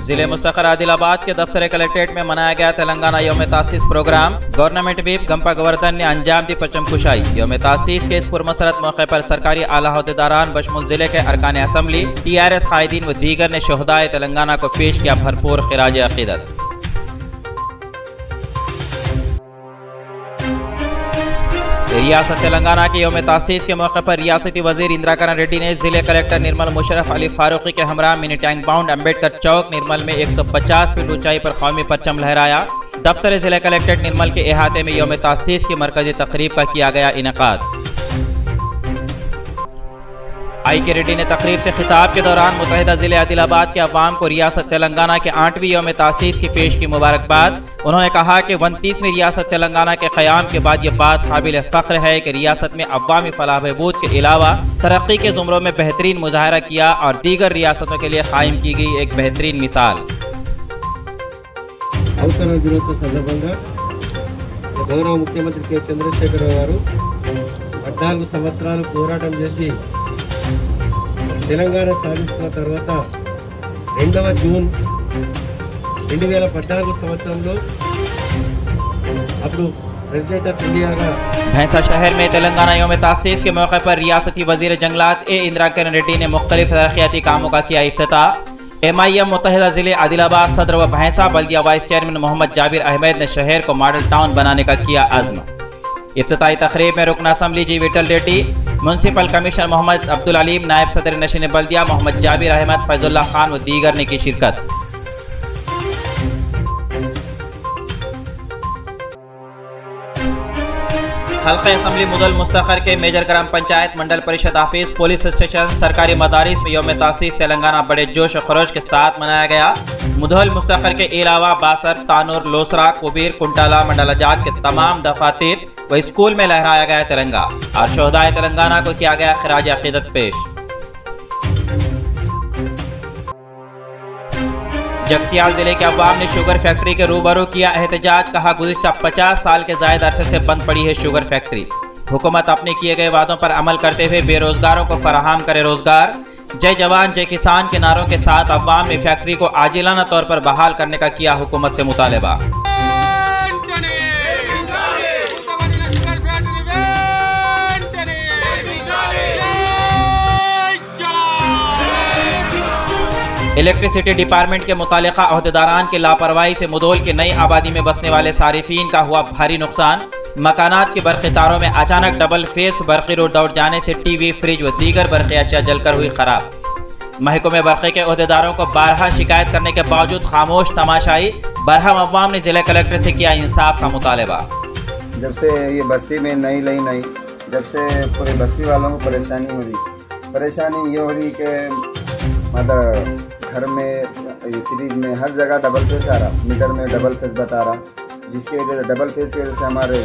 जिले मुस्तकर आदिलाबाद के दफ्तर कलेक्ट्रेट में मनाया गया तेलंगाना यौम तासीस programme. Government whip Gumpa Govardhan ने अंजाम दी परचम कुशाई। यौम तासीस के इस पुरमसरत मौके पर सरकारी आला अहदेदारान बशमुल जिले के अरकान असम्बली, TRS कायदीन व दीगर ने शोहदाए तेलंगाना को पेश किया भरपूर खिराज अकीदत। रियासत तेलंगाना के यौम तासीस के मौके पर रियासती वजीर इंदिरा रेड्डी ने जिले कलेक्टर निर्मल मुशर्रफ अली फारूकी के हमरा मिनी टैंक बाउंड अम्बेडकर चौक निर्मल में 150 फीट ऊंचाई पर कौमी परचम लहराया। दफ्तर जिला कलेक्ट्रेट निर्मल के अहाते में यौम तासीस की मरकजी तकरीब का किया गया इनेकाद। IK रेड्डी ने तकरीब से खिताब के दौरान मुत्तहिदा जिले आदिलाबाद के अवाम को रियासत तेलंगाना के 8वीं यौम तासीस की पेश की मुबारकबाद। उन्होंने कहा कि 29वीं रियासत तेलंगाना के क़याम के बाद ये बात काबिल फ़ख्र है कि रियासत में अवामी फलाह बहबूद के अलावा तरक्की के ज़ुमरों में बेहतरीन मुजाहरा किया और दीगर रियासतों के लिए कायम की गई एक बेहतरीन मिसाल। గౌరవ ముఖ్యమంత్రి కె చంద్రశేఖరరావు గారు 14 సంవత్సరాలు పోరాటం చేసి తెలంగాణ సాధించిన తర్వాత 2వ జూన్ 2014 సంవత్సరంలో అప్పుడు प्रेसिडेंट ऑफ इंडिया का भैंसा शहर में तेलंगाना यौम तासीस के मौके पर रियासती वजीर जंगलात इंदिरा रेड्डी ने मुख्तलिफ तरक्याती कामों का किया इफ्तिताह। MIM मुत्तहिदा जिले आदिलाबाद सदर व भैंसा बल्दिया वाइस चेयरमैन मोहम्मद जाबिर अहमद ने शहर को मॉडल टाउन बनाने का किया आज़म। इफ्तिताई तकरीब में रुकन असम्बली जी विठल रेड्डी, म्यूनसिपल कमिश्नर मोहम्मद अब्दुल अलीम, नायब सदर नशीन बल्दिया मोहम्मद जाबिर अहमद, फैजुल्लाह खान व दीगर ने की शिरकत। हल्का असम्बली मुदल मुस्तखर के मेजर ग्राम पंचायत, मंडल परिषद ऑफिस, पुलिस स्टेशन, सरकारी मदारिस में यौम तासीस तेलंगाना बड़े जोश और खरोश के साथ मनाया गया। मुदल मुस्तखर के अलावा बासर, तानूर, लोसरा, कुबीर, कुंटाला मंडलाजात के तमाम दफातर व स्कूल में लहराया गया तिरंगा और शोहदाए तेलंगाना को किया गया खिराज अकीदत पेश। जगतियाल जिले के अवाम ने शुगर फैक्ट्री के रूबरू किया एहतजाज। कहा गुज़िश्ता 50 साल के जायद अरसे से बंद पड़ी है शुगर फैक्ट्री। हुकूमत अपने किए गए वादों पर अमल करते हुए बेरोजगारों को फराहम करे रोजगार। जय जवान जय किसान के नारों के साथ अवाम ने फैक्ट्री को आजिलाना तौर पर बहाल करने का किया हुकूमत से मुतालबा। इलेक्ट्रिसिटी डिपार्टमेंट के मुतालिका अहदेदारान की लापरवाही से मुदौल की नई आबादी में बसने वाले सारिफीन का हुआ भारी नुकसान। मकानात की बरक़ी तारों में अचानक डबल फेस बरक़ी रोड दौड़ जाने से टीवी, फ्रिज व दीगर बरक़ी अशिया जलकर हुई खराब। महकमे बरक़ी के अहदेदारों को बारहा शिकायत करने के बावजूद खामोश तमाशाई। बरहम अवाम ने जिला कलेक्टर से किया इंसाफ का मुतालबा। जब से ये बस्ती में नई जब से पूरे बस्ती वालों को परेशानी हो रही, परेशानी ये हो रही कि मतलब घर में, फ्रिज में, हर जगह डबल फेस आ रहा, मीटर में डबल फेस बता रहा, जिसके वजह से डबल फेस की वजह से हमारे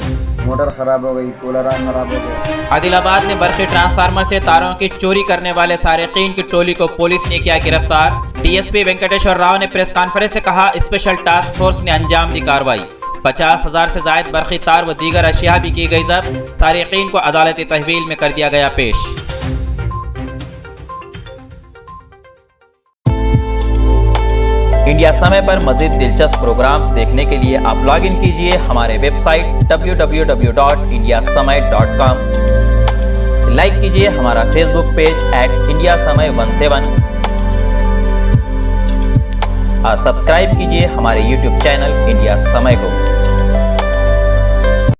मोटर ख़राब हो गई, कूलर ख़राब हो गया। आदिलाबाद में बरक़ी ट्रांसफार्मर से तारों की चोरी करने वाले सारिकीन की टोली को पुलिस ने किया गिरफ्तार। DSP वेंकटेश्वर राव ने प्रेस कॉन्फ्रेंस से कहा स्पेशल टास्क फोर्स ने अंजाम दी कार्रवाई। 50,000 से जायद बरक़ी तार व दीगर अशिया भी की गई जब्त। सारिकीन को अदालती तहवील में कर दिया गया पेश। इंडिया समय पर मज़ीद दिलचस्प प्रोग्राम्स देखने के लिए आप लॉग इन कीजिए हमारे वेबसाइट www.indiasamay.com। लाइक कीजिए हमारा फेसबुक पेज @indiasamay17 और सब्सक्राइब कीजिए हमारे यूट्यूब चैनल इंडिया समय को।